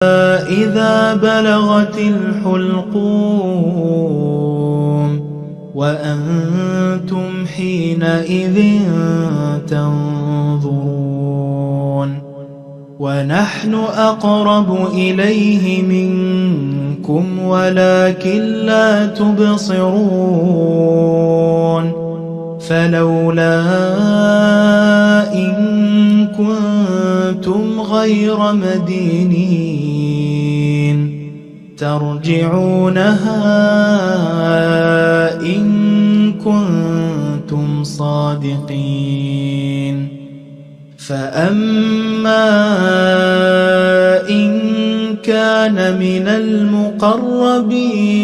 إذا بلغت الحلقوم وأنتم حينئذ تنظرون ونحن أقرب إليه منكم ولكن لا تبصرون فلولا إن كنتم غير مدينين ترجعونها إن كنتم صادقين فأما إن كان من المقربين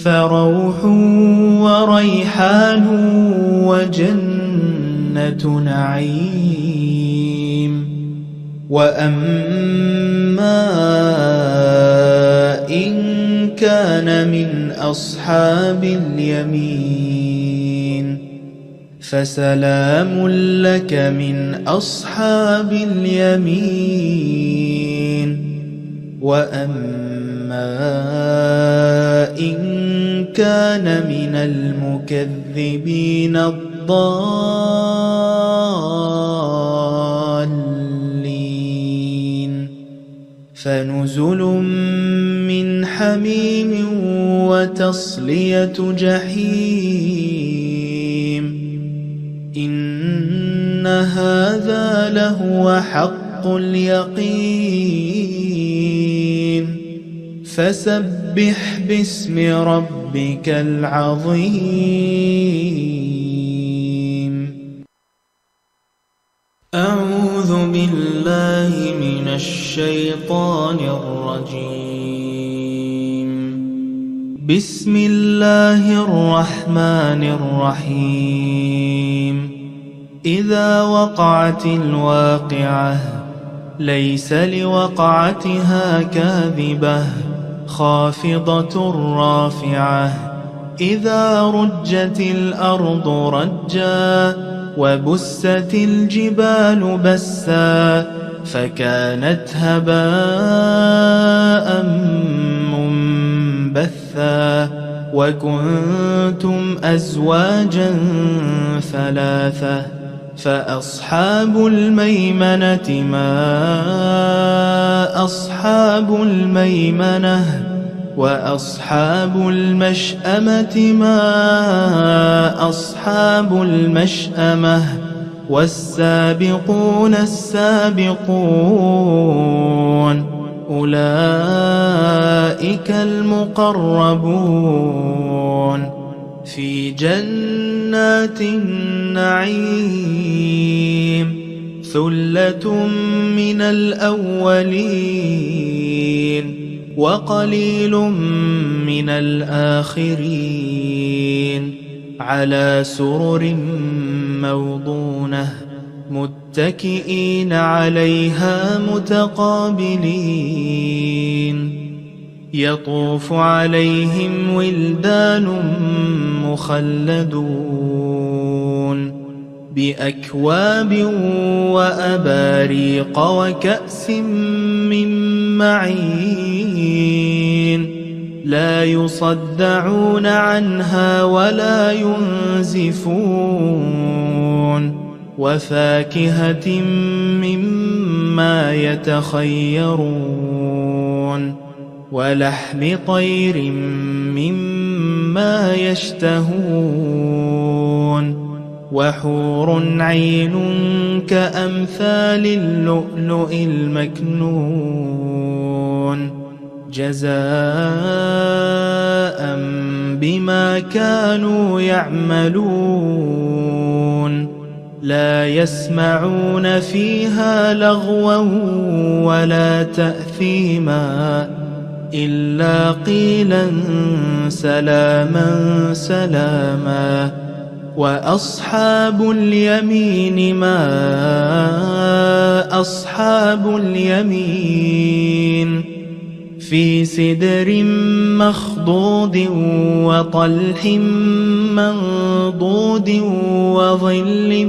فروح وريحان وجنة نعيم وأما إن كان من أصحاب اليمين فسلام لك من أصحاب اليمين وأما إن كان من المكذبين الضالين فنزل من حميم وتصلية جحيم إن هذا لهو حق اليقين فسبح باسم ربك العظيم أعوذ بالله من الشيطان الرجيم بسم الله الرحمن الرحيم إذا وقعت الواقعة ليس لوقعتها كاذبة خافضة رافعة إذا رجت الأرض رجا وبست الجبال بسا فكانت هباء منبثا وكنتم أزواجا ثلاثة فأصحاب الميمنة ما أصحاب الميمنة وأصحاب المشأمة ما أصحاب المشأمة والسابقون السابقون أولئك المقربون في جنات النعيم ثلة من الأولين وقليل من الآخرين على سرر موضونة متكئين عليها متقابلين يطوف عليهم ولدان مخلدون بأكواب وأباريق وكأس من معين لا يصدعون عنها ولا ينزفون وفاكهة مما يتخيرون ولحم طير مما يشتهون وحور عين كأمثال اللؤلؤ المكنون جزاء بما كانوا يعملون لا يسمعون فيها لغوا ولا تأثيما إلا قيلا سلاما سلاما وأصحاب اليمين ما أصحاب اليمين في سدر مخضود وطلح منضود وظل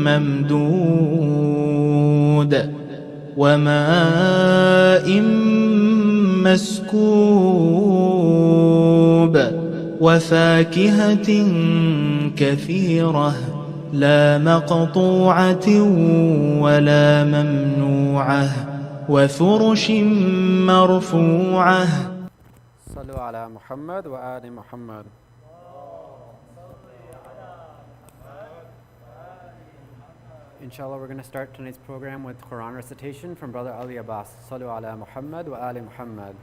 ممدود وماء مسكوب وفاكهة كثيرة لا مقطوعة ولا ممنوعة وفرش مرفوعة. صلوا على محمد وآل محمد. Inshallah, we're going to start tonight's program with Quran recitation from Brother Ali Abbas. Sallu ala Muhammad wa ali Muhammad.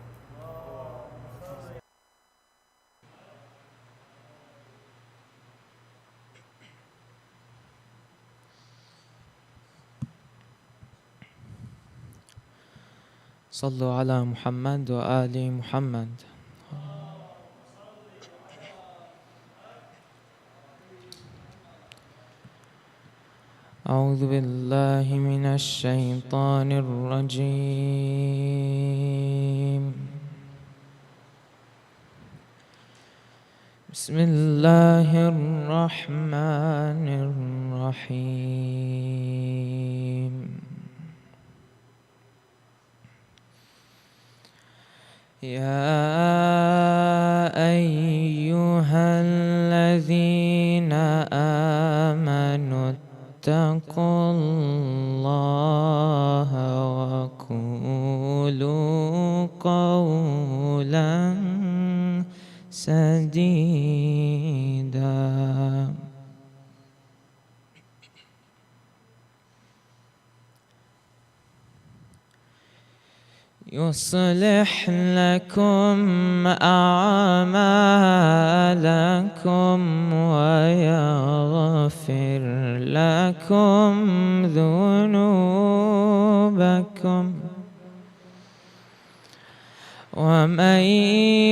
صلوا على محمد وآل محمد. أعوذ بالله من الشيطان الرجيم. بسم الله الرحمن الرحيم. يا أيها الذين آمنوا اتقوا الله وقولوا قولا سديدا يصلح لكم أعمالكم ويغفر لكم ذنوبكم ومن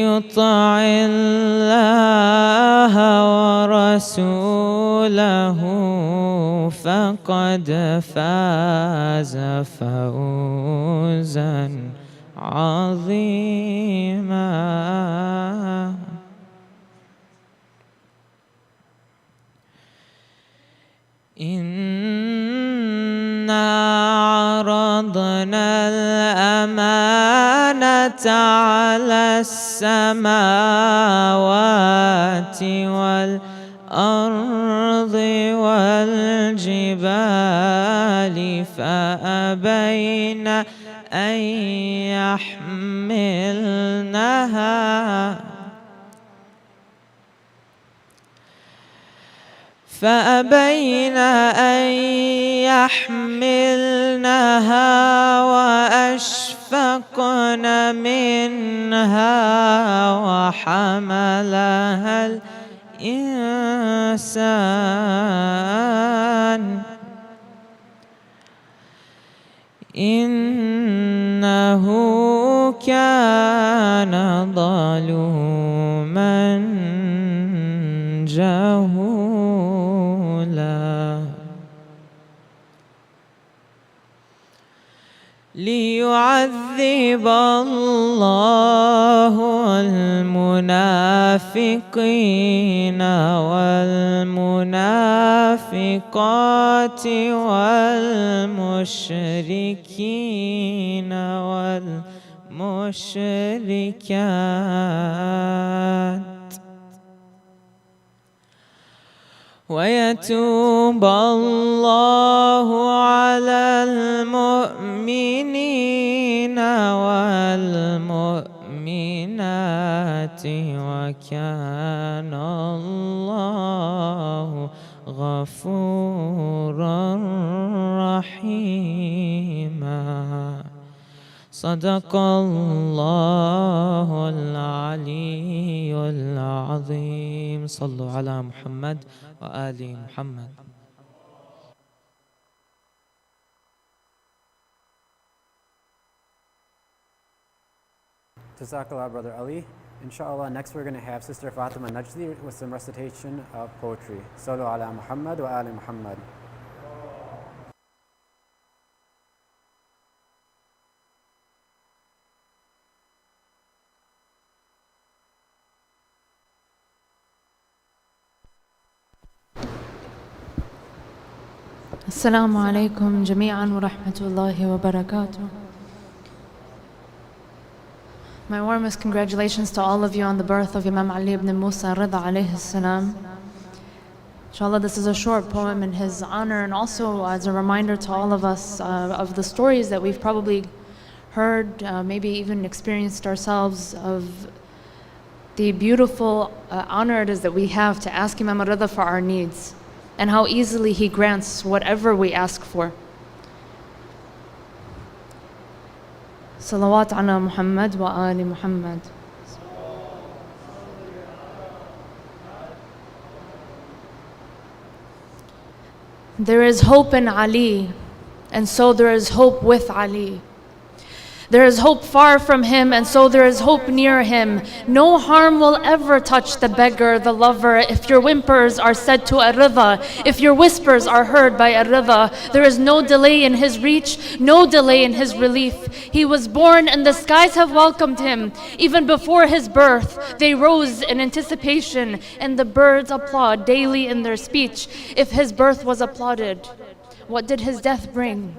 يطع الله ورسوله فقد فاز فوزا عظيما. إنا عرضنا الأمانة على السماوات والأرض والجبال فأبين أن يحملنها وأشفقن منها وحملها الإنسان إنه كان ظلوما جهولا. ليعذب الله المنافقين والمنافقات والمشركين والمشركات ويتوب الله على المؤمنين والمؤمنات وكان الله غفورا رحيما. صدق الله العلي العظيم. صلوا على محمد وآل محمد. Jazakallah, Brother Ali. Inshallah, next we're going to have Sister Fatima Najdi with some recitation of poetry. Sallu ala Muhammad wa ali Muhammad. Assalamu alaikum jami'an wa rahmatullahi wa barakatuh. My warmest congratulations to all of you on the birth of Imam Ali ibn Musa Rida alayhi salam. Inshallah, this is a short poem in his honor, and also as a reminder to all of us of the stories that we've probably heard, maybe even experienced ourselves, of the beautiful honor it is that we have to ask Imam Rida for our needs, and how easily he grants whatever we ask for. Salawat ala Muhammad wa ali Muhammad. There is hope in Ali, and so there is hope with Ali. There is hope far from him, and so there is hope near him. No harm will ever touch the beggar, the lover, if your whimpers are said to al-Ridha, if your whispers are heard by al-Ridha. There is no delay in his reach, no delay in his relief. He was born and the skies have welcomed him. Even before his birth, they rose in anticipation, and the birds applaud daily in their speech. If his birth was applauded, what did his death bring?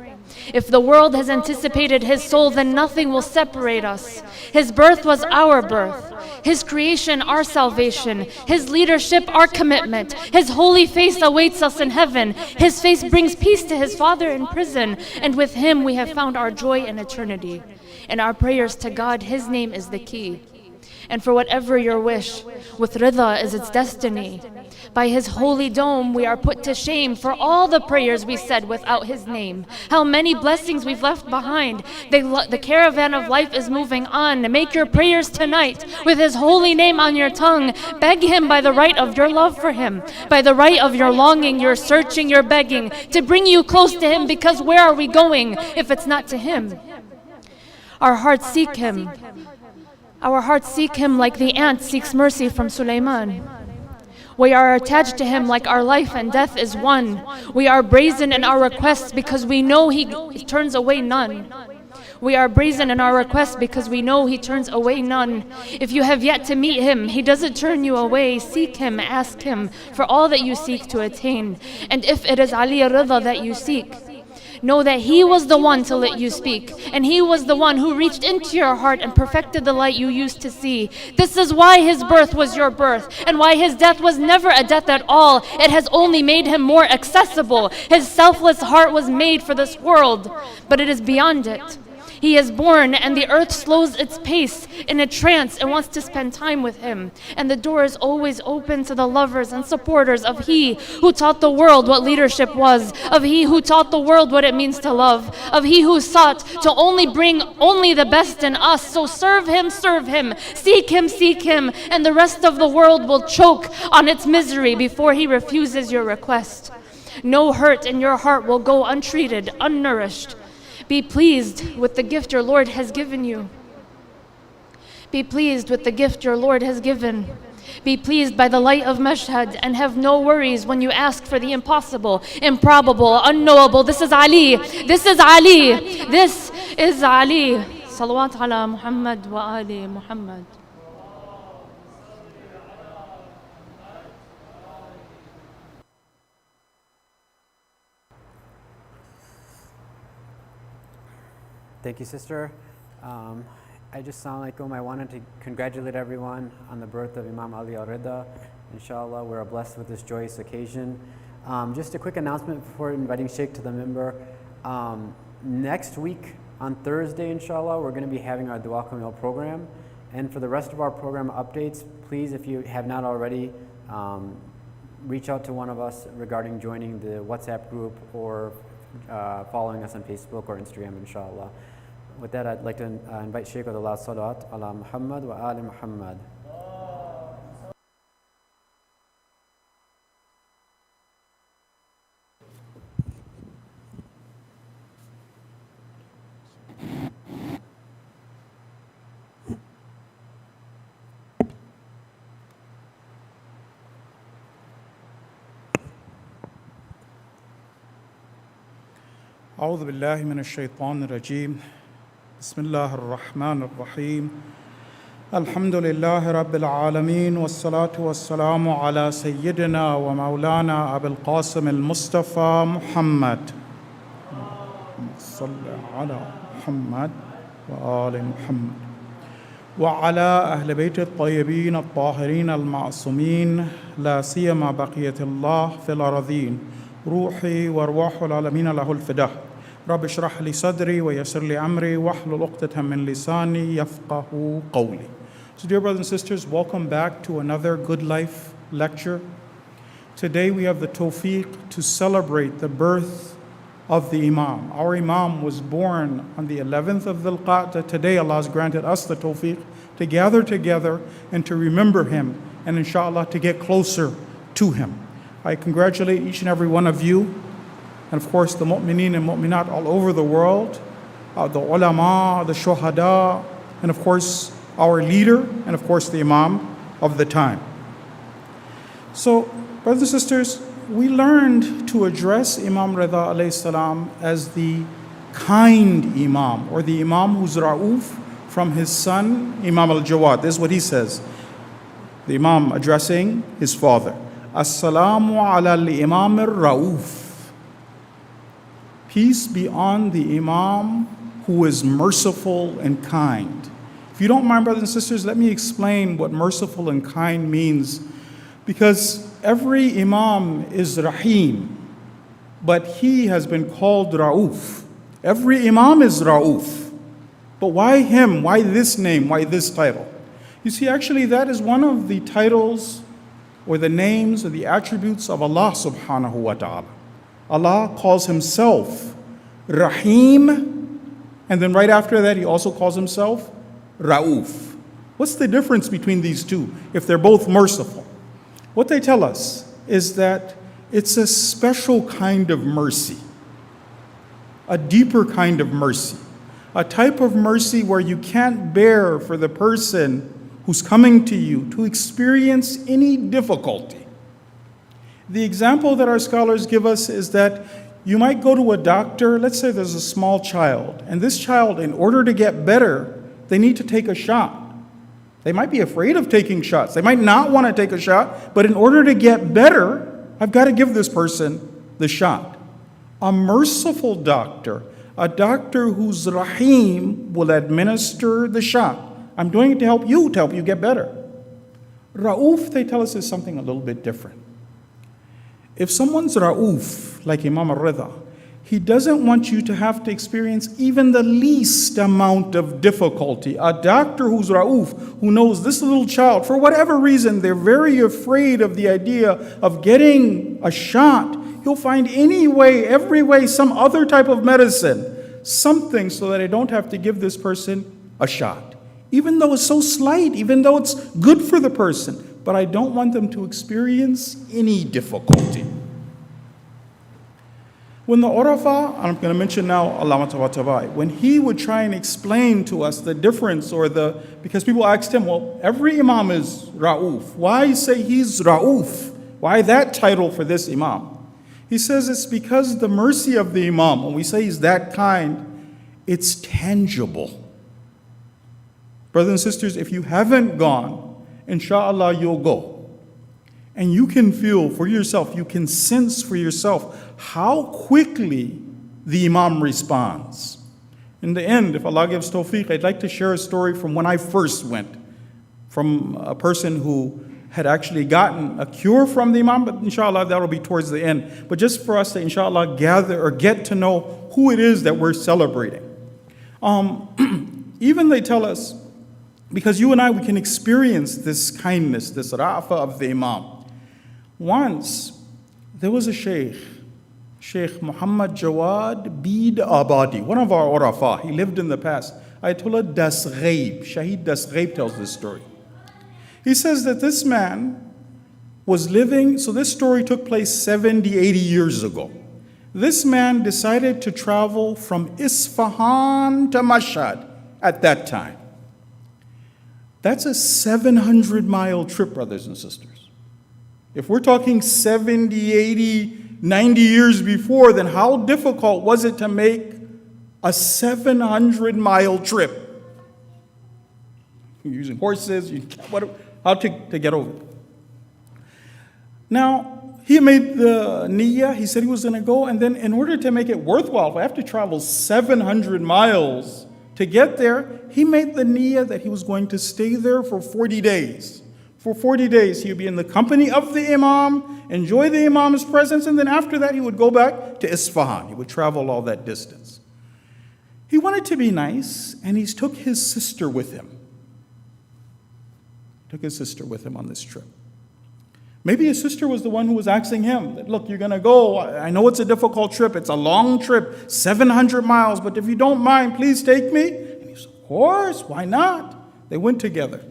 If the world has anticipated his soul, then nothing will separate us. His birth was our birth, his creation our salvation, his leadership our commitment. His holy face awaits us in heaven. His face brings peace to his father in prison, and with him we have found our joy in eternity. In our prayers to God, his name is the key. And for whatever your wish, with Ridha is its destiny. By his holy dome we are put to shame for all the prayers we said without his name. How many blessings we've left behind. The caravan of life is moving on. Make your prayers tonight with his holy name on your tongue. Beg him by the right of your love for him, by the right of your longing, your searching, your begging, to bring you close to him, because where are we going if it's not to him? Our hearts seek him. Our hearts seek him like the ant seeks mercy from Sulaiman. We are attached to him like our life and death is one. We are brazen in our requests because we know he turns away none. We are brazen in our requests because we know he turns away none. If you have yet to meet him, he doesn't turn you away. Seek him, ask him for all that you seek to attain. And if it is Ali Ridha that you seek, know that he was the one to let you speak, and he was the one who reached into your heart and perfected the light you used to see. This is why his birth was your birth, and why his death was never a death at all. It has only made him more accessible. His selfless heart was made for this world, but it is beyond it. He is born, and the earth slows its pace in a trance and wants to spend time with him. And the door is always open to the lovers and supporters of he who taught the world what leadership was, of he who taught the world what it means to love, of he who sought to bring only the best in us. So serve him, seek him, and the rest of the world will choke on its misery before he refuses your request. No hurt in your heart will go untreated, unnourished. Be pleased with the gift your Lord has given you. Be pleased with the gift your Lord has given. Be pleased by the light of Mashhad, and have no worries when you ask for the impossible, improbable, unknowable. This is Ali. This is Ali. This is Ali. Salawat ala Muhammad wa ali Muhammad. Thank you, sister. I wanted to congratulate everyone on the birth of Imam Ali al-Ridha. Inshallah, we're blessed with this joyous occasion. Just a quick announcement before inviting Sheikh to the member. Next week on Thursday, inshallah, we're going to be having our Dua Kamil program. And for the rest of our program updates, please, if you have not already, reach out to one of us regarding joining the WhatsApp group or following us on Facebook or Instagram, inshallah. With that, I'd like to invite Sheikh with the last salawat ala Muhammad wa ali Muhammad. أعوذ بالله من الشيطان الرجيم بسم الله الرحمن الرحيم Alhamdulillah Rabbil Alameen wassalatu wassalamu ala Sayyidina wa Maulana Abul Qasim al-Mustafa Muhammad. Salli ala Muhammad wa ali Muhammad. وعلى أهل بيت الطيبين الطاهرين المعصومين لا سيما بقية الله في الأراضين روحي وأرواح العالمين له الفداء رب اشرح لي صدري ويسر لي أمري واحلل عقدة من لساني يفقهوا قولي. So dear brothers and sisters, welcome back to another Good Life lecture. Today we have the tawfiq to celebrate the birth of the Imam. Our Imam was born on the 11th of Dhul Qa'dah. Today Allah has granted us the tawfiq to gather together and to remember him and inshallah to get closer to him. I congratulate each and every one of you and of course the mu'mineen and mu'minat all over the world, the ulama, the shuhada, and of course our leader and of course the Imam of the time. So brothers and sisters, we learned to address Imam Rida alayhi salam as the kind Imam, or the Imam who's Rauf from his son Imam al-Jawad. This is what he says. The Imam addressing his father. As-salamu ala al-Imam al-Rauf. Peace be on the Imam who is merciful and kind. If you don't mind, brothers and sisters, let me explain what merciful and kind means. Because every Imam is Rahim, but he has been called Rauf. Every Imam is Rauf. But why him? Why this name? Why this title? You see, actually that is one of the titles or the names or the attributes of Allah subhanahu wa ta'ala. Allah calls himself Rahim, and then right after that he also calls himself Rauf. What's the difference between these two if they're both merciful? What they tell us is that it's a special kind of mercy, a deeper kind of mercy, a type of mercy where you can't bear for the person who's coming to you to experience any difficulty. The example that our scholars give us is that you might go to a doctor, let's say there's a small child, and this child, in order to get better, they need to take a shot. They might be afraid of taking shots. They might not want to take a shot, but in order to get better, I've got to give this person the shot. A merciful doctor, a doctor who's Rahim, will administer the shot. I'm doing it to help you get better. Rauf, they tell us, is something a little bit different. If someone's Rauf, like Imam Rida, he doesn't want you to have to experience even the least amount of difficulty. A doctor who's Rauf, who knows this little child, for whatever reason, they're very afraid of the idea of getting a shot. He'll find any way, every way, some other type of medicine, something so that I don't have to give this person a shot. Even though it's so slight, even though it's good for the person, but I don't want them to experience any difficulty. When the Urafa, and I'm going to mention now Allama Tabatabai, when he would try and explain to us the difference because people asked him, well, every Imam is Rauf. Why say he's Rauf? Why that title for this Imam? He says it's because the mercy of the Imam, when we say he's that kind, it's tangible. Brothers and sisters, if you haven't gone, inshallah you'll go. And you can feel for yourself, you can sense for yourself how quickly the Imam responds. In the end, if Allah gives tawfiq, I'd like to share a story from when I first went, from a person who had actually gotten a cure from the Imam, but inshallah that'll be towards the end. But just for us to inshallah gather or get to know who it is that we're celebrating. Even they tell us, because you and I, we can experience this kindness, this rafa of the Imam. Once, there was a Sheikh Muhammad Jawad Bid Abadi, one of our Urafa. He lived in the past. Ayatollah Das Ghaib, Shahid Das Ghaib tells this story. He says that this man was living, so this story took place 70, 80 years ago. This man decided to travel from Isfahan to Mashhad at that time. That's a 700-mile trip, brothers and sisters. If we're talking 70, 80, 90 years before, then how difficult was it to make a 700-mile trip? using horses, how to get over. Now, he made the niyyah, he said he was going to go, and then in order to make it worthwhile, if I have to travel 700 miles to get there, he made the niyyah that he was going to stay there for 40 days. For 40 days, he would be in the company of the Imam, enjoy the Imam's presence, and then after that, he would go back to Isfahan. He would travel all that distance. He wanted to be nice, and he took his sister with him. Took his sister with him on this trip. Maybe his sister was the one who was asking him, that, look, you're going to go. I know it's a difficult trip. It's a long trip, 700 miles, but if you don't mind, please take me. And he said, of course, why not? They went together.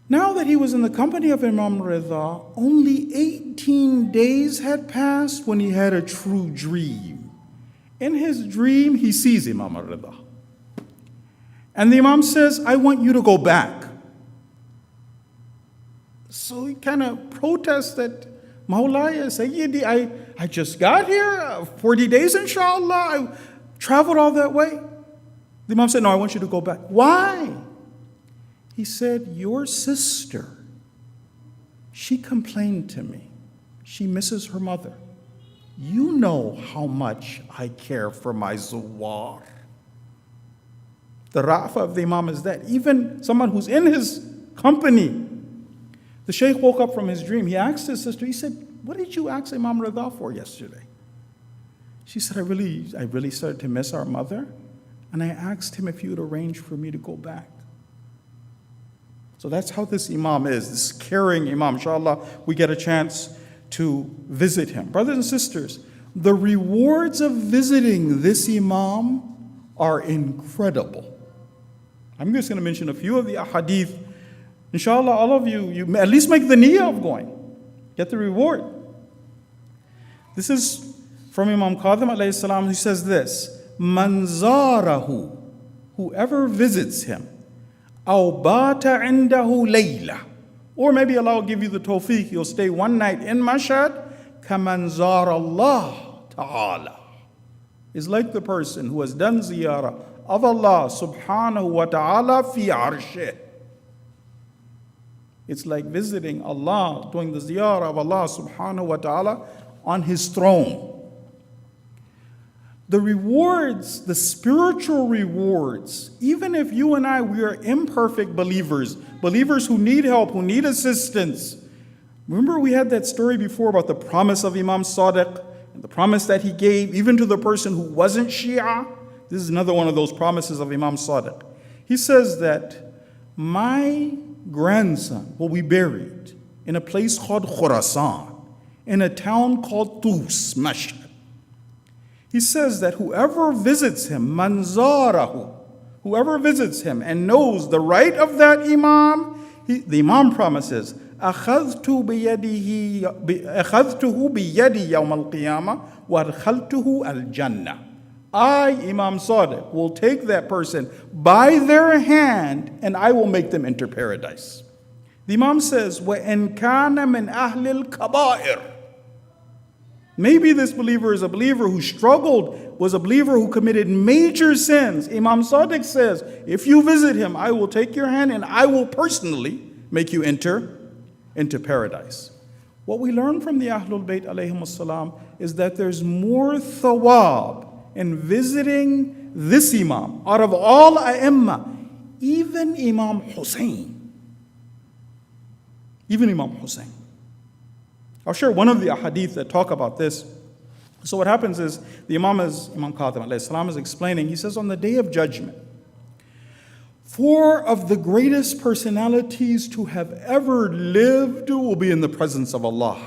Now that he was in the company of Imam Rida, only 18 days had passed when he had a true dream. In his dream, he sees Imam Rida. And the Imam says, I want you to go back. So he kind of protests that, Mawlaya, Sayyidi, I just got here, 40 days inshallah, I traveled all that way. The Imam said, no, I want you to go back. Why? He said, your sister, she complained to me. She misses her mother. You know how much I care for my zuwar. The ra'fa of the Imam is that. Even someone who's in his company. The Sheikh woke up from his dream. He asked his sister, he said, what did you ask Imam Rida for yesterday? She said, I really started to miss our mother, and I asked him if he would arrange for me to go back. So that's how this Imam is, this caring Imam. Inshallah, we get a chance to visit him. Brothers and sisters, the rewards of visiting this Imam are incredible. I'm just going to mention a few of the ahadith. Inshallah, all of you at least make the niyyah of going. Get the reward. This is from Imam Qadim alayhi salam. He says this, Man zarahu, whoever visits him, aw bata indahu layla, or maybe Allah will give you the tawfiq, you'll stay one night in Mashhad, kaman zara Allah ta'ala, is like the person who has done ziyarah of Allah subhanahu wa ta'ala fi arshih. It's like visiting Allah, doing the ziyarah of Allah subhanahu wa ta'ala on his throne. The rewards, the spiritual rewards, even if you and I, we are imperfect believers, believers who need help, who need assistance. Remember we had that story before about the promise of Imam Sadiq, and the promise that he gave even to the person who wasn't Shia. This is another one of those promises of Imam Sadiq. He says that my grandson will be buried in a place called Khurasan, in a town called Tus, Mashhad. He says that whoever visits him, manzarahu, whoever visits him and knows the right of that Imam, the Imam promises, أخذته بيدي يوم القيامة وأدخلته الجنة. I, Imam Sadiq, will take that person by their hand and I will make them enter paradise. The Imam says, وَإِنْ كَانَ مِنْ أَهْلِ الْكَبَائِرِ. Maybe this believer is a believer who struggled, was a believer who committed major sins. Imam Sadiq says, if you visit him, I will take your hand and I will personally make you enter into paradise. What we learn from the Ahlul Bayt alayhim as-salam is that there's more thawab in visiting this Imam out of all A'imma, even Imam Hussein. Even Imam Hussein. I'll share one of the ahadith that talk about this. So what happens is, Imam Qadim alayhi salam is explaining, he says on the day of judgment, 4 of the greatest personalities to have ever lived will be in the presence of Allah.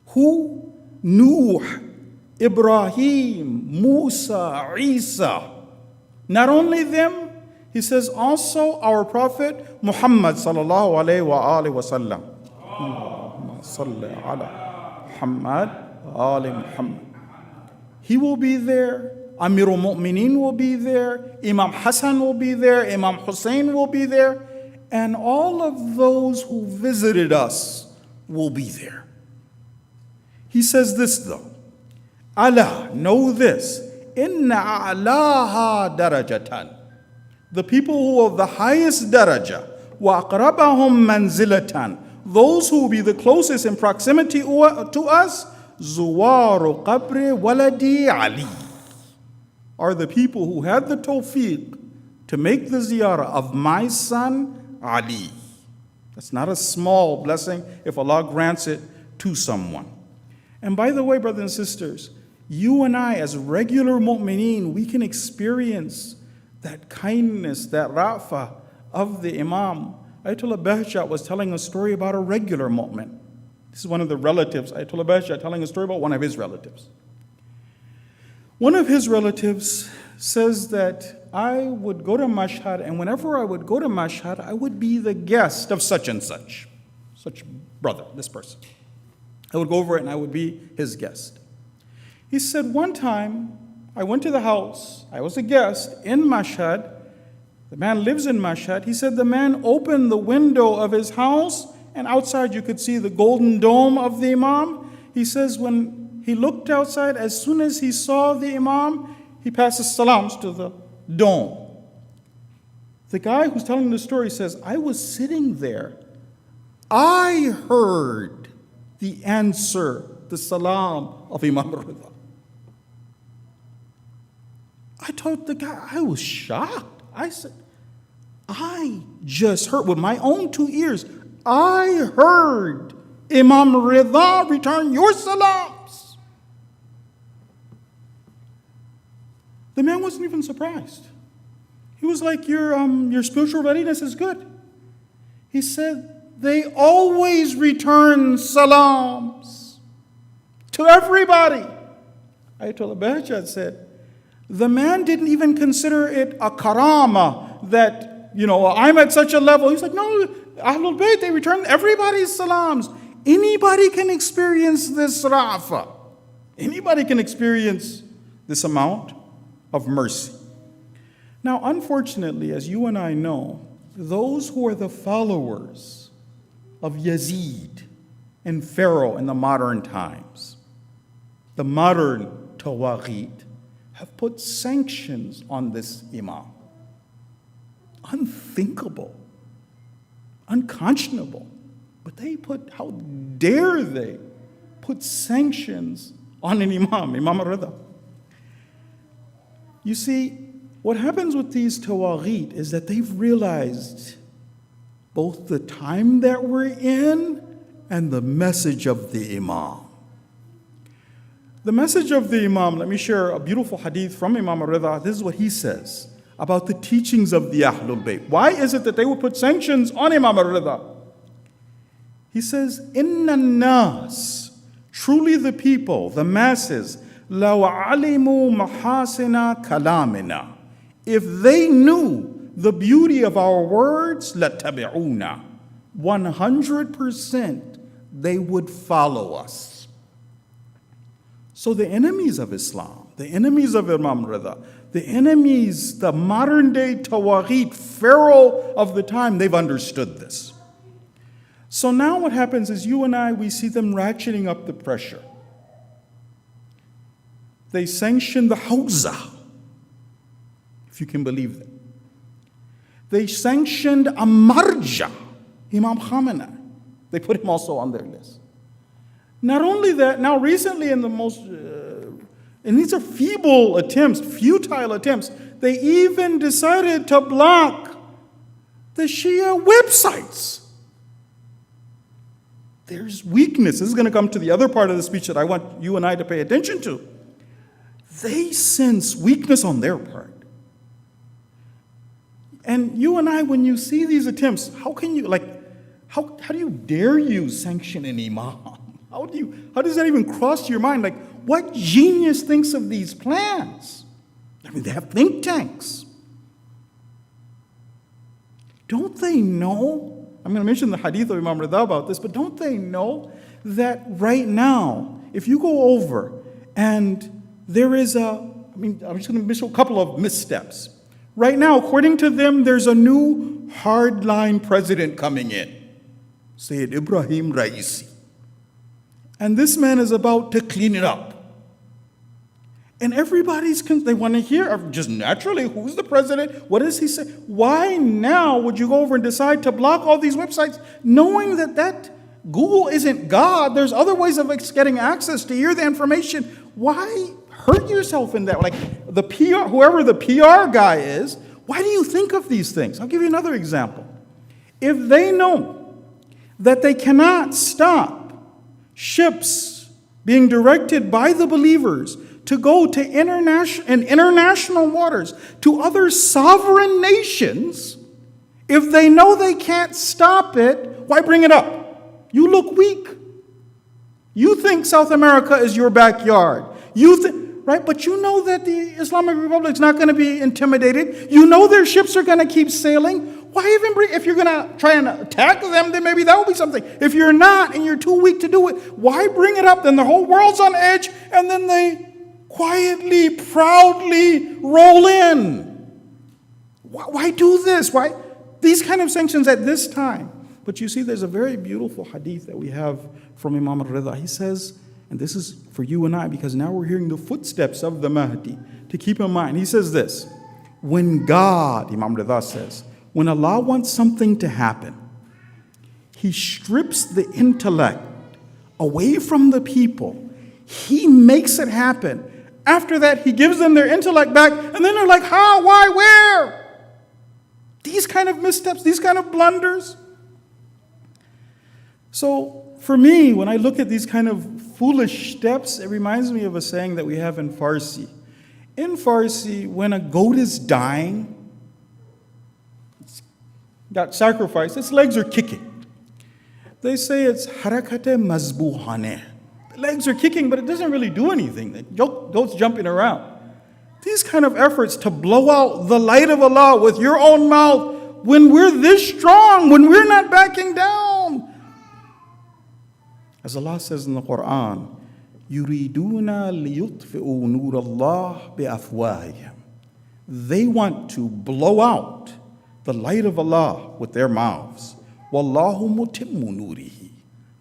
Who? Nuh, Ibrahim, Musa, Isa. Not only them, he says also our Prophet Muhammad sallallahu alayhi wa alihi wa sallam. Salli ala Muhammad, ali Muhammad. He will be there. Amirul Mu'mineen will be there. Imam Hassan will be there. Imam Hussein will be there. And all of those who visited us will be there. He says this though. Allah, know this. Inna a'laha darajatan. the people who are the highest daraja, وَأَقْرَبَهُمْ مَنْزِلَةً, those who will be the closest in proximity to us, زُوَارُ قَبْرِ وَلَدِي عَلِي, are the people who had the tawfiq to make the ziyarah of my son Ali. That's not a small blessing if Allah grants it to someone. And by the way, brothers and sisters, you and I as regular mu'mineen, we can experience that kindness, that ra'fa of the Imam. Ayatollah Bahjat was telling a story about a regular mu'min. This is one of the relatives, Ayatollah Bahjat telling a story about one of his relatives. One of his relatives says that I would go to Mashhad, and whenever I would go to Mashhad, I would be the guest of such and such brother, this person. I would go over it and I would be his guest. He said, one time I went to the house, I was a guest in Mashhad. The man lives in Mashhad. He said the man opened the window of his house, and outside you could see the golden dome of the Imam. He says when he looked outside, as soon as he saw the Imam, he passes salams to the dome. The guy who's telling the story says, I was sitting there. I heard the answer, the salam of Imam Rida. I told the guy, I was shocked. I said, I just heard with my own 2 ears, I heard Imam Rida return your salams. The man wasn't even surprised. He was like, your spiritual readiness is good. He said, they always return salams to everybody. Ayatollah Bahjat said, the man didn't even consider it a karama that, I'm at such a level. He's like, no, Ahlul Bayt, they return everybody's salams. Anybody can experience this rafa. Anybody can experience this amount of mercy. Now, unfortunately, as you and I know, those who are the followers of Yazid and Pharaoh in the modern times, the modern Tawaghit, have put sanctions on this Imam. Unthinkable, unconscionable. But how dare they put sanctions on an Imam, Imam Rida. You see, what happens with these Tawaghit is that they've realized both the time that we're in and the message of the Imam. The message of the Imam, let me share a beautiful hadith from Imam Rida. This is what he says about the teachings of the Ahlul Bayt. Why is it that they would put sanctions on Imam Rida? He says, Inna nas, truly the people, the masses, law alimu mahasina kalamina. If they knew the beauty of our words, latabi'una, 100% they would follow us. So the enemies of Islam, the enemies of Imam Rida, the enemies, the modern day Tawaghit, Pharaoh of the time, they've understood this. So now what happens is you and I, we see them ratcheting up the pressure. They sanction the Hawza, if you can believe that. They sanctioned a Marja, Imam Khamenei. They put him also on their list. Not only that, now recently in the most, and these are feeble attempts, futile attempts, they even decided to block the Shia websites. There's weakness. This is going to come to the other part of the speech that I want you and I to pay attention to. They sense weakness on their part. And you and I, when you see these attempts, how do you dare you sanction an imam? How does that even cross your mind? Like, what genius thinks of these plans? I mean, they have think tanks. Don't they know? I'm going to mention the hadith of Imam Rida about this, but don't they know that right now, if you go over and there is I'm just going to mention a couple of missteps. Right now, according to them, there's a new hardline president coming in, Sayyid Ibrahim Raisi. And this man is about to clean it up. And they want to hear, just naturally, who's the president? What does he say? Why now would you go over and decide to block all these websites, knowing that Google isn't God? There's other ways of getting access to hear the information. Why hurt yourself in that? Like the PR, whoever the PR guy is, why do you think of these things? I'll give you another example. If they know that they cannot stop ships being directed by the believers to go to international waters, to other sovereign nations, if they know they can't stop it, why bring it up? You look weak. You think South America is your backyard. Right? But you know that the Islamic Republic is not going to be intimidated. You know their ships are going to keep sailing. Why even if you're going to try and attack them, then maybe that will be something. If you're not and you're too weak to do it, why bring it up? Then the whole world's on edge, and then they quietly, proudly roll in. Why do this? Why these kind of sanctions at this time? But you see, there's a very beautiful hadith that we have from Imam Rida. He says, and this is for you and I, because now we're hearing the footsteps of the Mahdi, to keep in mind. He says this, when God, Imam Rida says, when Allah wants something to happen, He strips the intellect away from the people. He makes it happen. After that, He gives them their intellect back, and then they're like, how, why, where? These kind of missteps, these kind of blunders. So for me, when I look at these kind of foolish steps, it reminds me of a saying that we have in Farsi. In Farsi, when a goat is dying, it's got sacrificed, its legs are kicking. They say it's harakate mazbuhane. The legs are kicking, but it doesn't really do anything. The goat's jumping around. These kind of efforts to blow out the light of Allah with your own mouth, when we're this strong, when we're not backing down. As Allah says in the Quran, يُرِيدُونَ لِيُطْفِئُوا نُورَ اللَّهِ بِأَفْوَاهِهِمْ. They want to blow out the light of Allah with their mouths. وَاللَّهُ مُتِمُّ نُورِهِ.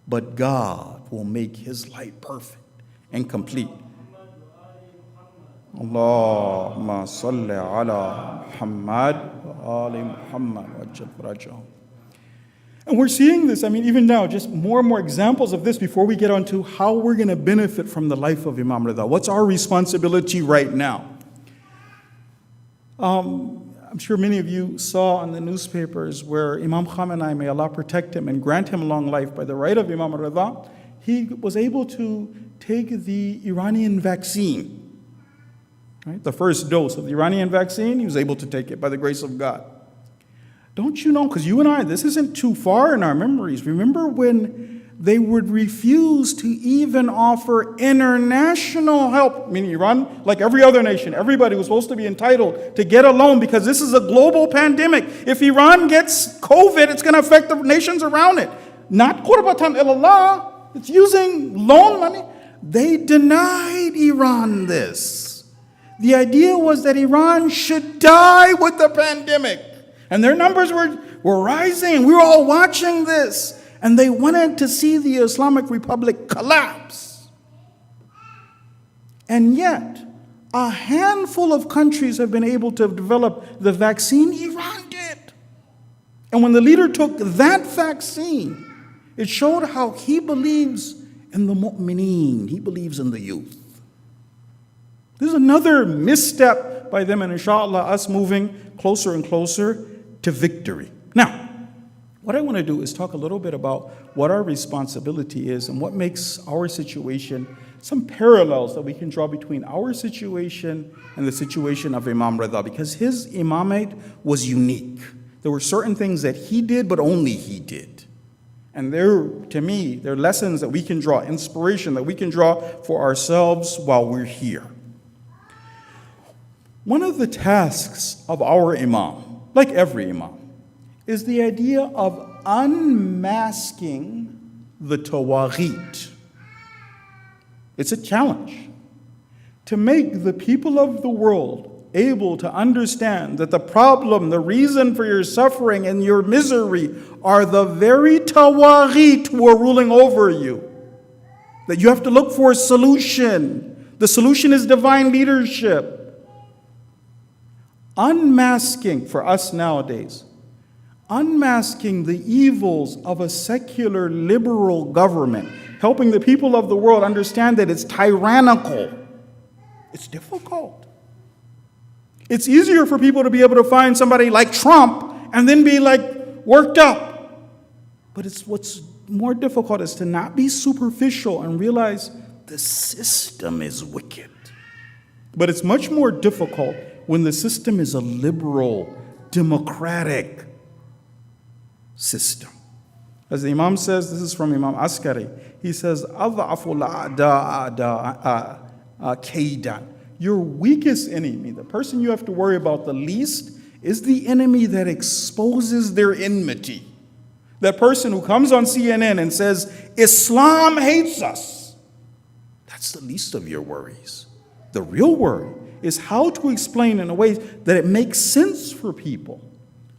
But God will make His light perfect and complete. Allahumma salli ala Muhammad wa ali Muhammad wa ajal farajahum. And we're seeing this, even now, just more and more examples of this before we get on to how we're going to benefit from the life of Imam Rida. What's our responsibility right now? I'm sure many of you saw in the newspapers where Imam Khamenei, may Allah protect him and grant him long life, by the right of Imam Rida, he was able to take the Iranian vaccine. Right? The first dose of the Iranian vaccine, he was able to take it by the grace of God. Don't you know, because you and I, this isn't too far in our memories. Remember when they would refuse to even offer international help? I mean, Iran, like every other nation, everybody was supposed to be entitled to get a loan because this is a global pandemic. If Iran gets COVID, it's going to affect the nations around it. Not qurbatan ilallah, it's using loan money. They denied Iran this. The idea was that Iran should die with the pandemic. And their numbers were rising. We were all watching this. And they wanted to see the Islamic Republic collapse. And yet, a handful of countries have been able to develop the vaccine. Iran did. And when the leader took that vaccine, it showed how he believes in the mu'mineen. He believes in the youth. This is another misstep by them, and inshallah, us moving closer and closer to victory. Now, what I want to do is talk a little bit about what our responsibility is and what makes our situation, some parallels that we can draw between our situation and the situation of Imam Rida, because his imamate was unique. There were certain things that he did, but only he did. And to me, they're lessons that we can draw, inspiration that we can draw for ourselves while we're here. One of the tasks of our imam, like every imam, is the idea of unmasking the tawaghit. It's a challenge to make the people of the world able to understand that the problem, the reason for your suffering and your misery are the very tawaghit who are ruling over you. That you have to look for a solution. The solution is divine leadership. Unmasking, for us nowadays, unmasking the evils of a secular liberal government, helping the people of the world understand that it's tyrannical. It's difficult. It's easier for people to be able to find somebody like Trump and then be like worked up. But what's more difficult is to not be superficial and realize the system is wicked. But it's much more difficult when the system is a liberal, democratic system. As the Imam says, this is from Imam Askari, he says, أَضْعَفُ الْأَعْدَاءَ كَيْدًا. Your weakest enemy, the person you have to worry about the least, is the enemy that exposes their enmity. That person who comes on CNN and says, Islam hates us. That's the least of your worries. The real worry is how to explain in a way that it makes sense for people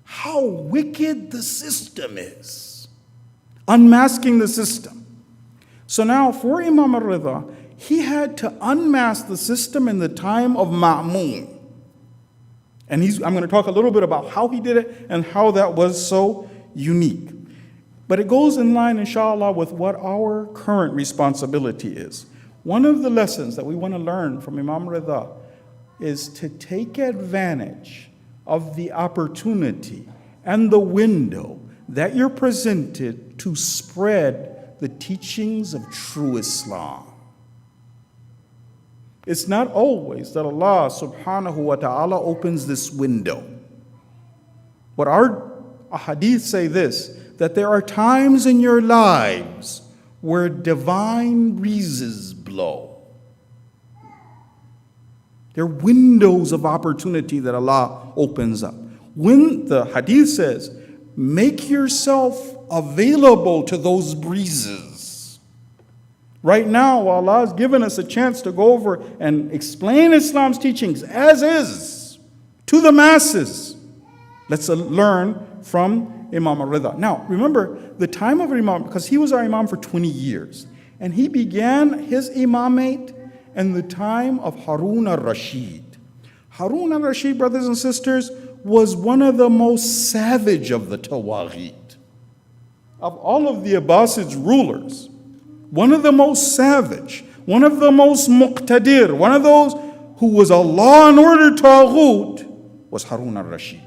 how wicked the system is. Unmasking the system. So now for Imam Rida, he had to unmask the system in the time of Ma'mun. And I'm going to talk a little bit about how he did it and how that was so unique. But it goes in line, inshallah, with what our current responsibility is. One of the lessons that we want to learn from Imam Rida is to take advantage of the opportunity and the window that you're presented to spread the teachings of true Islam. It's not always that Allah subhanahu wa ta'ala opens this window. But our hadith say this, that there are times in your lives where divine breezes blow. There are windows of opportunity that Allah opens up. When the hadith says, make yourself available to those breezes. Right now, Allah has given us a chance to go over and explain Islam's teachings as is to the masses. Let's learn from Imam Rida. Now, remember, the time of Imam, because he was our Imam for 20 years, and he began his imamate in the time of Harun al-Rashid. Harun al-Rashid, brothers and sisters, was one of the most savage of the Tawaghit. Of all of the Abbasid rulers, one of the most savage, one of the most muqtadir, one of those who was a law and order Taghut, was Harun al-Rashid.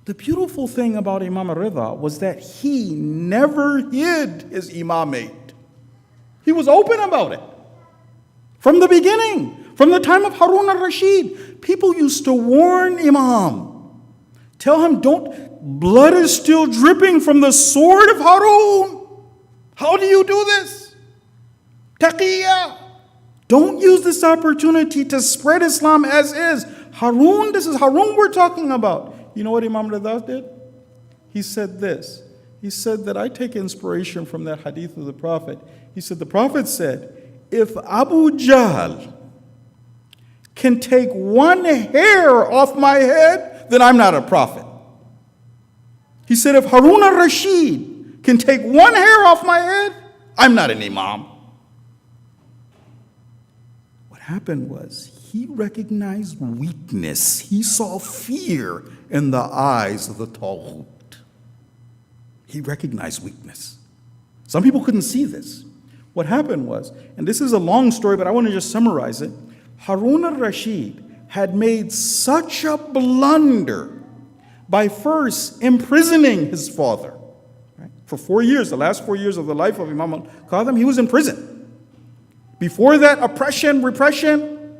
The beautiful thing about Imam Rida was that he never hid his imamate. He was open about it. From the beginning, from the time of Harun al-Rashid, people used to warn Imam. Tell him, blood is still dripping from the sword of Harun. How do you do this? Taqiyya. Don't use this opportunity to spread Islam as is. Harun, this is Harun we're talking about. You know what Imam Rida did? He said this. He said that I take inspiration from that hadith of the Prophet. He said, the Prophet said, if Abu Jahl can take one hair off my head, then I'm not a prophet. He said, if Harun al-Rashid can take one hair off my head, I'm not an imam. What happened was he recognized weakness. He saw fear in the eyes of the Taghut. He recognized weakness. Some people couldn't see this. What happened was, and this is a long story, but I want to just summarize it. Harun al-Rashid had made such a blunder by first imprisoning his father. Right? For 4 years, the last 4 years of the life of Imam al-Qadhim, he was in prison. Before that, oppression, repression.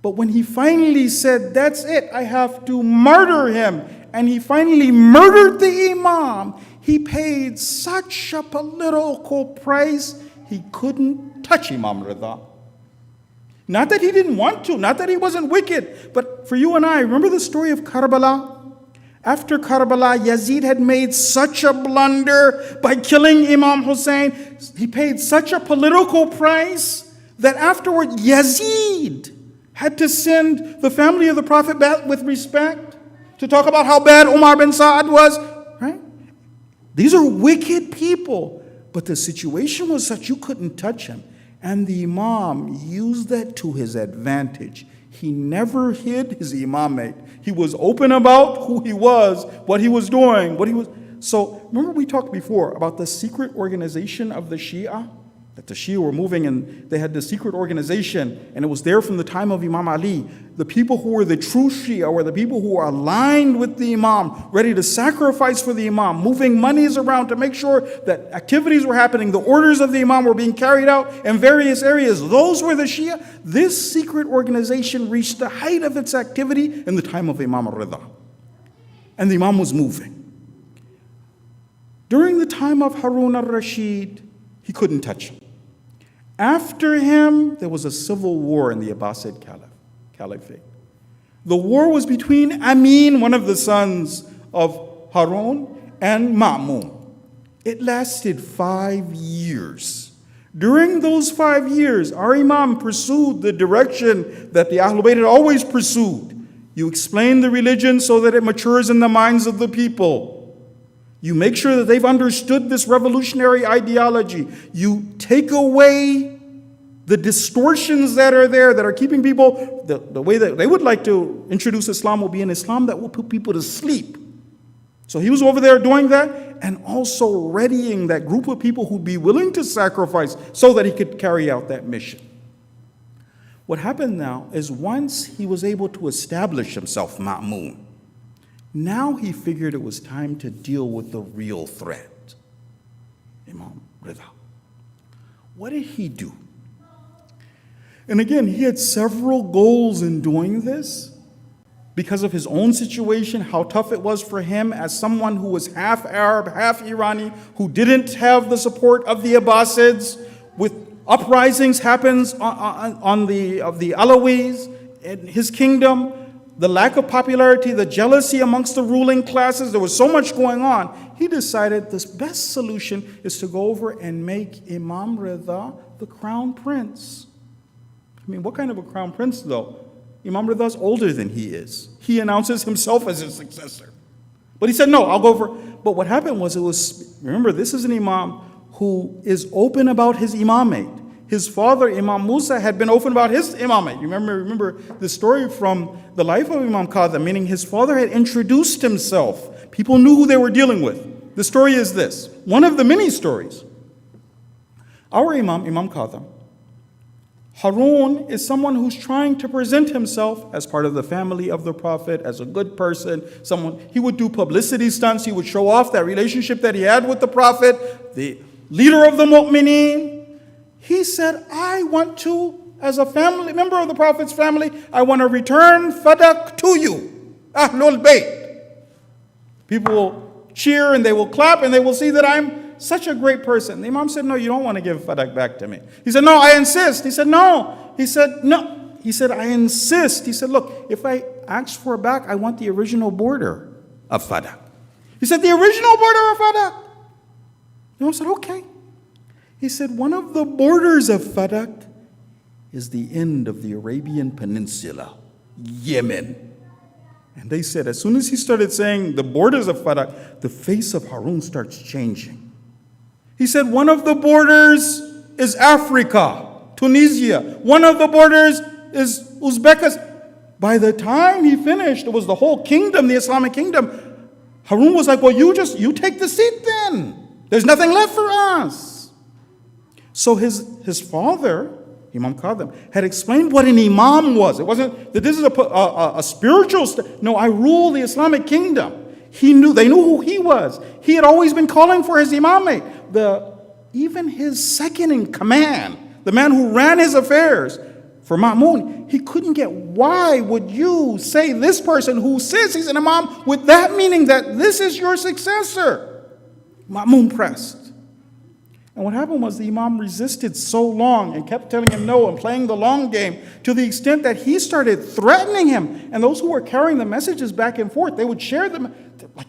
But when he finally said, that's it, I have to murder him, and he finally murdered the Imam, he paid such a political price, he couldn't touch Imam Rida. Not that he didn't want to, not that he wasn't wicked, but for you and I, remember the story of Karbala? After Karbala, Yazid had made such a blunder by killing Imam Hussein. He paid such a political price that afterward Yazid had to send the family of the Prophet back with respect to talk about how bad Umar bin Sa'ad was. Right? These are wicked people, but the situation was such you couldn't touch him. And the Imam used that to his advantage. He never hid his imamate. He was open about who he was, what he was doing, what he was. So remember we talked before about the secret organization of the Shia? That the Shia were moving and they had the secret organization, and it was there from the time of Imam Ali. The people who were the true Shia were the people who were aligned with the Imam, ready to sacrifice for the Imam, moving monies around to make sure that activities were happening, the orders of the Imam were being carried out in various areas. Those were the Shia. This secret organization reached the height of its activity in the time of Imam Rida. And the Imam was moving. During the time of Harun al-Rashid, he couldn't touch him. After him, there was a civil war in the Abbasid Caliphate. The war was between Amin, one of the sons of Harun, and Ma'mun. It lasted 5 years. During those 5 years, our Imam pursued the direction that the Ahlul Bayt had always pursued. You explain the religion so that it matures in the minds of the people. You make sure that they've understood this revolutionary ideology. You take away the distortions that are there that are keeping people, the way that they would like to introduce Islam will be an Islam that will put people to sleep. So he was over there doing that and also readying that group of people who'd be willing to sacrifice so that he could carry out that mission. What happened now is once he was able to establish himself, Ma'mun, now he figured it was time to deal with the real threat, Imam Rida. What did he do? And again, he had several goals in doing this because of his own situation, how tough it was for him as someone who was half Arab, half Irani, who didn't have the support of the Abbasids, with uprisings happens of the Alawis in his kingdom. The lack of popularity, the jealousy amongst the ruling classes, there was so much going on. He decided the best solution is to go over and make Imam Rida the crown prince. I mean, what kind of a crown prince, though? Imam Rida is older than he is. He announces himself as his successor. But he said, no, I'll go over. But what happened was, remember, this is an Imam who is open about his imamate. His father, Imam Musa, had been open about his imamate. You remember the story from the life of Imam Qadha, meaning his father had introduced himself. People knew who they were dealing with. The story is this, one of the many stories. Our Imam, Imam Qadha, Harun is someone who's trying to present himself as part of the family of the Prophet, as a good person, someone, he would do publicity stunts, he would show off that relationship that he had with the Prophet, the leader of the Mu'mineen. He said, I want to, as a family member of the Prophet's family, I want to return fadak to you, Ahlul Bayt. People will cheer and they will clap and they will see that I'm such a great person. The Imam said, no, you don't want to give fadak back to me. He said, no, I insist. He said, no. He said, no. He said, I insist. He said, look, if I ask for it back, I want the original border of fadak. He said, the original border of fadak. The Imam said, okay. He said, one of the borders of Fadak is the end of the Arabian Peninsula, Yemen. And they said, as soon as he started saying the borders of Fadak, the face of Harun starts changing. He said, one of the borders is Africa, Tunisia. One of the borders is Uzbekistan. By the time he finished, it was the whole kingdom, the Islamic kingdom. Harun was like, well, you take the seat then. There's nothing left for us. So his father, Imam Qadha, had explained what an imam was. It wasn't that this is a spiritual. No, I rule the Islamic kingdom. They knew who he was. He had always been calling for his imamate. Even his second in command, the man who ran his affairs for Ma'mun, he couldn't get, why would you say this person who says he's an imam with that meaning that this is your successor? Ma'mun pressed. And what happened was the Imam resisted so long and kept telling him no and playing the long game to the extent that he started threatening him. And those who were carrying the messages back and forth, they would share them. Like,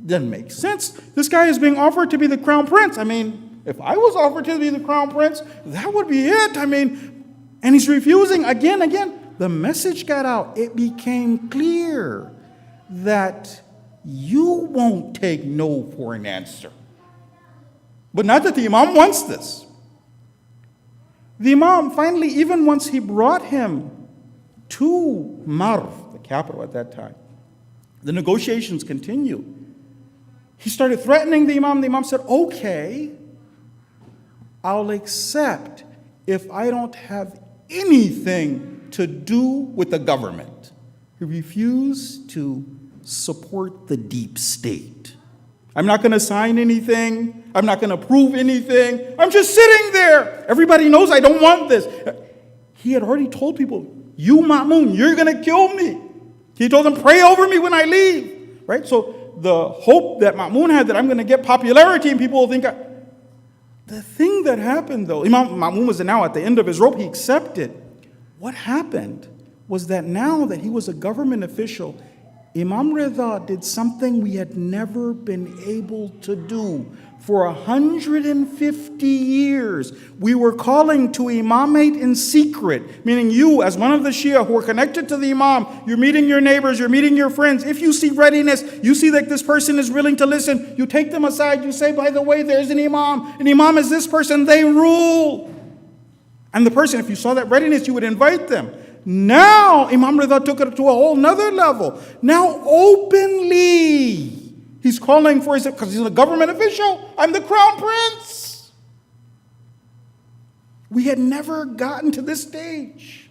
doesn't make sense. This guy is being offered to be the crown prince. I mean, if I was offered to be the crown prince, that would be it. I mean, and he's refusing again. The message got out. It became clear that you won't take no for an answer. But not that the Imam wants this. The Imam finally, even once he brought him to Marv, the capital at that time, the negotiations continued. He started threatening the Imam. The Imam said, okay, I'll accept if I don't have anything to do with the government. He refused to support the deep state. I'm not going to sign anything. I'm not going to prove anything. I'm just sitting there. Everybody knows I don't want this. He had already told people, you Ma'mun, you're going to kill me. He told them, pray over me when I leave. Right? So the hope that Ma'mun had that I'm going to get popularity and people will think, the thing that happened though, Imam Ma'mun was now at the end of his rope, he accepted. What happened was that now that he was a government official, Imam Rida did something we had never been able to do. For 150 years, we were calling to imamate in secret, meaning you, as one of the Shia who are connected to the Imam, you're meeting your neighbors, you're meeting your friends. If you see readiness, you see that this person is willing to listen, you take them aside, you say, by the way, there's an Imam is this person, they rule. And the person, if you saw that readiness, you would invite them. Now, Imam Rida took it to a whole nother level. Now, openly, he's calling for his, because he's a government official, I'm the crown prince. We had never gotten to this stage.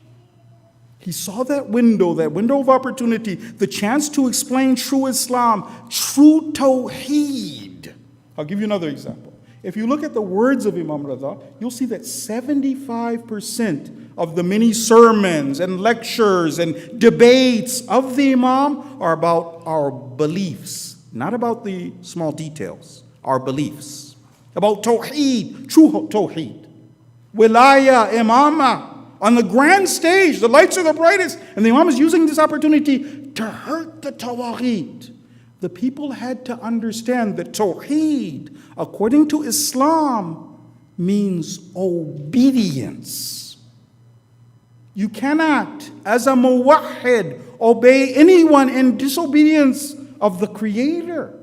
He saw that window of opportunity, the chance to explain true Islam, true Tawheed. I'll give you another example. If you look at the words of Imam Rida, you'll see that 75% of the many sermons and lectures and debates of the Imam are about our beliefs, not about the small details, our beliefs. About Tawheed, true Tawheed. Wiladah, Imamah, on the grand stage, the lights are the brightest, and the Imam is using this opportunity to hurt the Tawaghit. The people had to understand that Tawheed, according to Islam, means obedience. You cannot, as a muwahhid, obey anyone in disobedience of the Creator.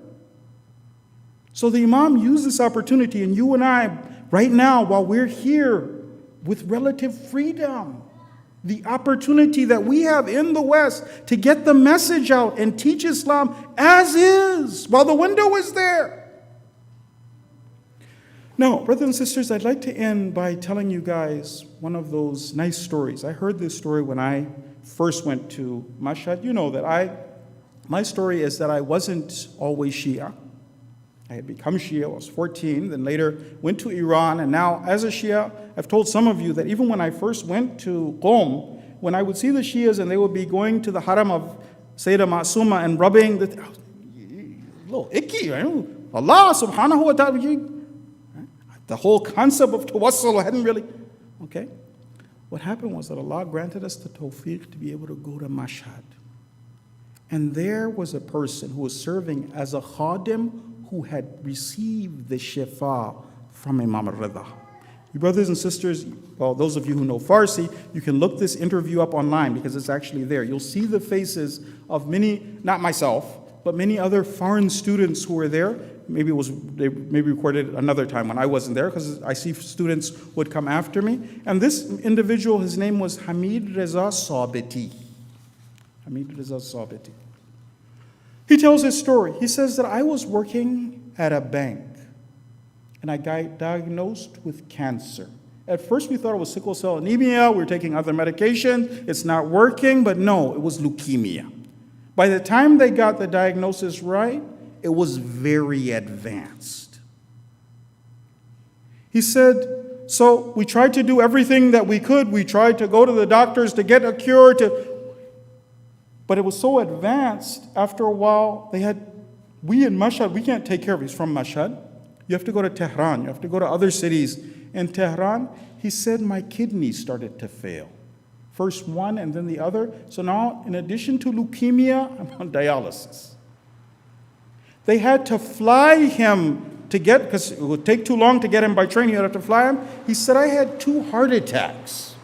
So the Imam used this opportunity, and you and I, right now, while we're here with relative freedom, the opportunity that we have in the West to get the message out and teach Islam as is, while the window is there. Now, brothers and sisters, I'd like to end by telling you guys one of those nice stories. I heard this story when I first went to Mashhad. You know that my story is that I wasn't always Shia. I had become Shia, I was 14, then later went to Iran, and now as a Shia, I've told some of you that even when I first went to Qom, when I would see the Shias and they would be going to the haram of Sayyidah Ma'suma and rubbing the, a little icky, right? Allah subhanahu wa ta'ala, the whole concept of tawassul hadn't really, okay? What happened was that Allah granted us the tawfiq to be able to go to Mashhad. And there was a person who was serving as a khadim who had received the shifa from Imam Rida. You brothers and sisters, well, those of you who know Farsi, you can look this interview up online because it's actually there. You'll see the faces of many, not myself, but many other foreign students who were there. Maybe they recorded another time when I wasn't there, because I see students would come after me. And this individual, his name was Hamid Reza Sabiti. Hamid Reza Sabiti. He tells his story. He says that I was working at a bank and I got diagnosed with cancer. At first we thought it was sickle cell anemia. We were taking other medication. It's not working, but no, it was leukemia. By the time they got the diagnosis right, it was very advanced. He said, so we tried to do everything that we could. We tried to go to the doctors to get a cure, but it was so advanced, after a while, we in Mashhad, we can't take care of it. He's from Mashhad. You have to go to Tehran. You have to go to other cities. In Tehran, he said, my kidneys started to fail. First one and then the other. So now, in addition to leukemia, I'm on dialysis. They had to fly him to get, because it would take too long to get him by train, you had to fly him. He said, I had 2 heart attacks.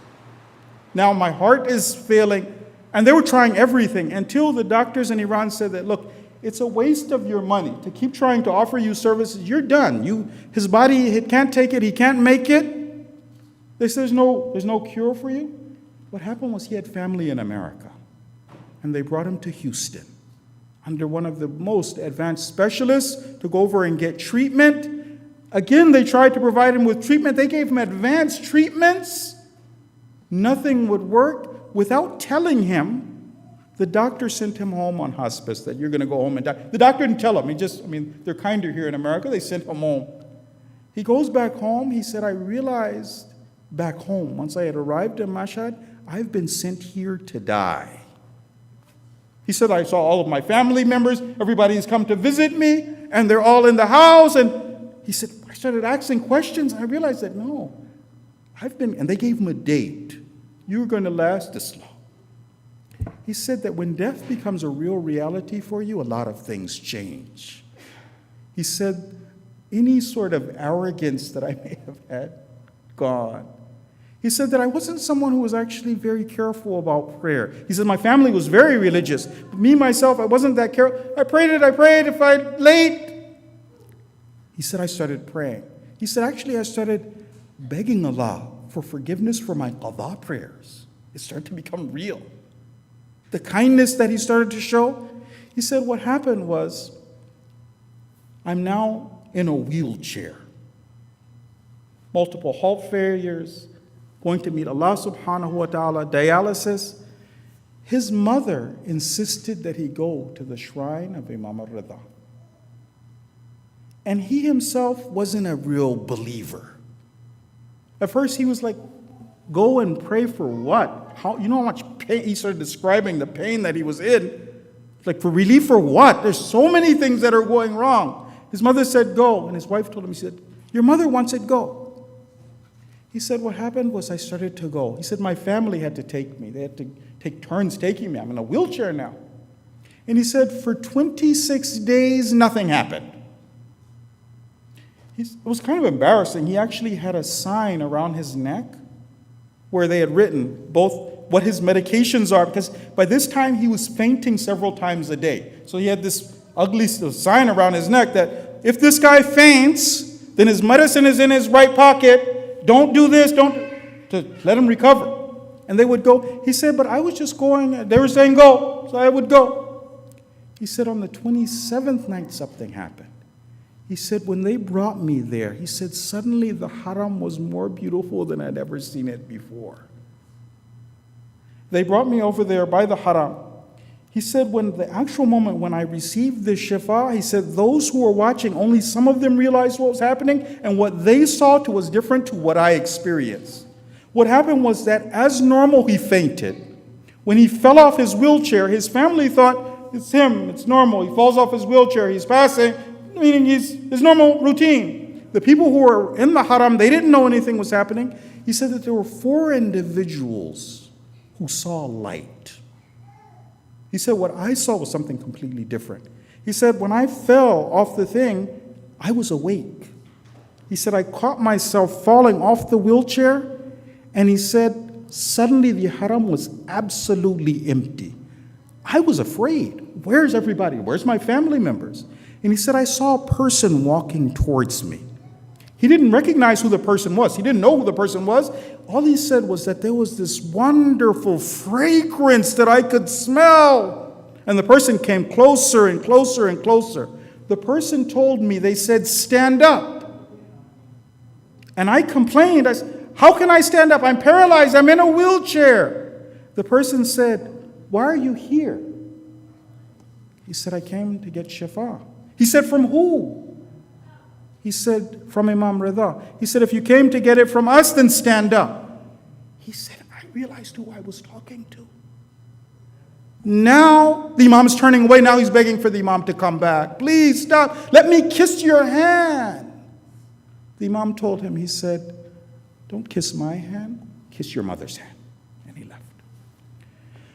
Now my heart is failing. And they were trying everything until the doctors in Iran said that, look, it's a waste of your money to keep trying to offer you services. You're done. His body, it can't take it. He can't make it. They said, there's no cure for you. What happened was he had family in America, and they brought him to Houston under one of the most advanced specialists to go over and get treatment. Again, they tried to provide him with treatment. They gave him advanced treatments. Nothing would work. Without telling him, the doctor sent him home on hospice, that you're going to go home and die. The doctor didn't tell him. They're kinder here in America. They sent him home. He goes back home. He said, I realized back home, once I had arrived in Mashhad, I've been sent here to die. He said, I saw all of my family members. Everybody has come to visit me, and they're all in the house. And he said, I started asking questions. And I realized that, no, and they gave him a date. You're going to last this long. He said that when death becomes a real reality for you, a lot of things change. He said, any sort of arrogance that I may have had, gone. He said that I wasn't someone who was actually very careful about prayer. He said my family was very religious. But me, myself, I wasn't that careful. I prayed. If I'm late. He said I started praying. He said, actually, I started begging Allah for forgiveness for my qadha prayers. It started to become real. The kindness that he started to show. He said what happened was, I'm now in a wheelchair. Multiple heart failures, going to meet Allah subhanahu wa ta'ala, dialysis. His mother insisted that he go to the shrine of Imam Rida. And he himself wasn't a real believer. At first he was like, go and pray for what? You know how much pain? He started describing the pain that he was in. Like, for relief for what? There's so many things that are going wrong. His mother said, go. And his wife told him, he said, your mother wants it, go. He said, what happened was I started to go. He said, my family had to take me. They had to take turns taking me. I'm in a wheelchair now. And he said, for 26 days, nothing happened. It was kind of embarrassing. He actually had a sign around his neck where they had written both what his medications are, because by this time he was fainting several times a day. So he had this ugly sign around his neck that if this guy faints, then his medicine is in his right pocket. Don't do this, to let him recover. And they would go. He said, but I was just going. They were saying go, so I would go. He said on the 27th night something happened. He said when they brought me there, he said suddenly the haram was more beautiful than I'd ever seen it before. They brought me over there by the haram. He said when the actual moment when I received the shifa, he said those who were watching, only some of them realized what was happening, and what they saw was different to what I experienced. What happened was that as normal he fainted. When he fell off his wheelchair, his family thought it's him, it's normal. He falls off his wheelchair, he's passing, meaning his normal routine. The people who were in the haram, they didn't know anything was happening. He said that there were 4 individuals who saw light. He said what I saw was something completely different. He said when I fell off the thing, I was awake. He said I caught myself falling off the wheelchair, and he said suddenly the haram was absolutely empty. I was afraid. Where's everybody? Where's my family members? And he said I saw a person walking towards me. He didn't recognize who the person was. He didn't know who the person was. All he said was that there was this wonderful fragrance that I could smell. And the person came closer and closer and closer. The person told me, they said, stand up. And I complained. I said, how can I stand up? I'm paralyzed. I'm in a wheelchair. The person said, why are you here? He said, I came to get shifa. He said, from who? He said, from Imam Rida. He said, if you came to get it from us, then stand up. He said, I realized who I was talking to. Now the Imam's turning away. Now he's begging for the Imam to come back. Please stop. Let me kiss your hand. The Imam told him, he said, don't kiss my hand, kiss your mother's hand. And he left.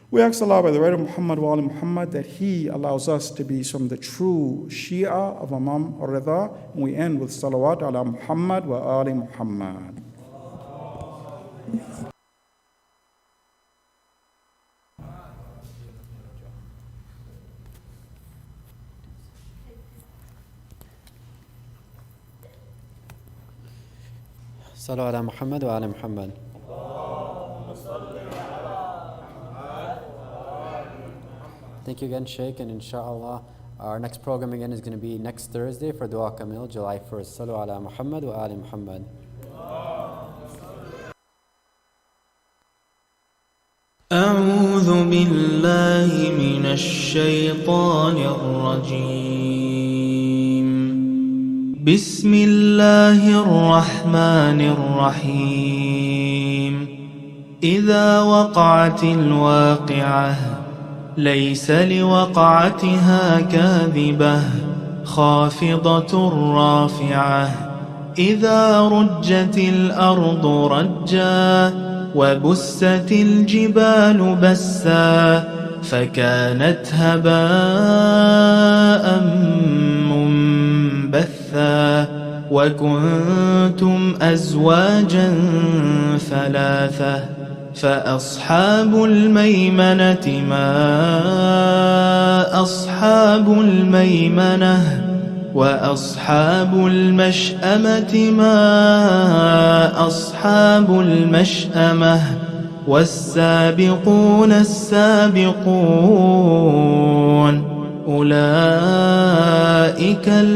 We ask Allah by the right of Muhammad wa ali Muhammad that He allows us to be from the true Shia of Imam Rida. And we end with salawat ala Muhammad wa ali Muhammad. Sallu ala Muhammad wa ala Muhammad. Thank you again, Sheikh, and inshallah, our next program again is going to be next Thursday for Dua Kamil, July 1st. Sallu ala Muhammad wa ala Muhammad. أعوذ بالله من الشيطان الرجيم. بسم الله الرحمن الرحيم. إذا وقعت الواقعة ليس لوقعتها كاذبة خافضة رافعة. إذا رجت الأرض رجا وبست الجبال بسا فكانت هباء منبثا. وكنتم أزواجا ثلاثة فأصحاب الميمنة ما أصحاب الميمنة. وأصحاب المشأمة ما أصحاب المشأمة. والسابقون السابقون أولئك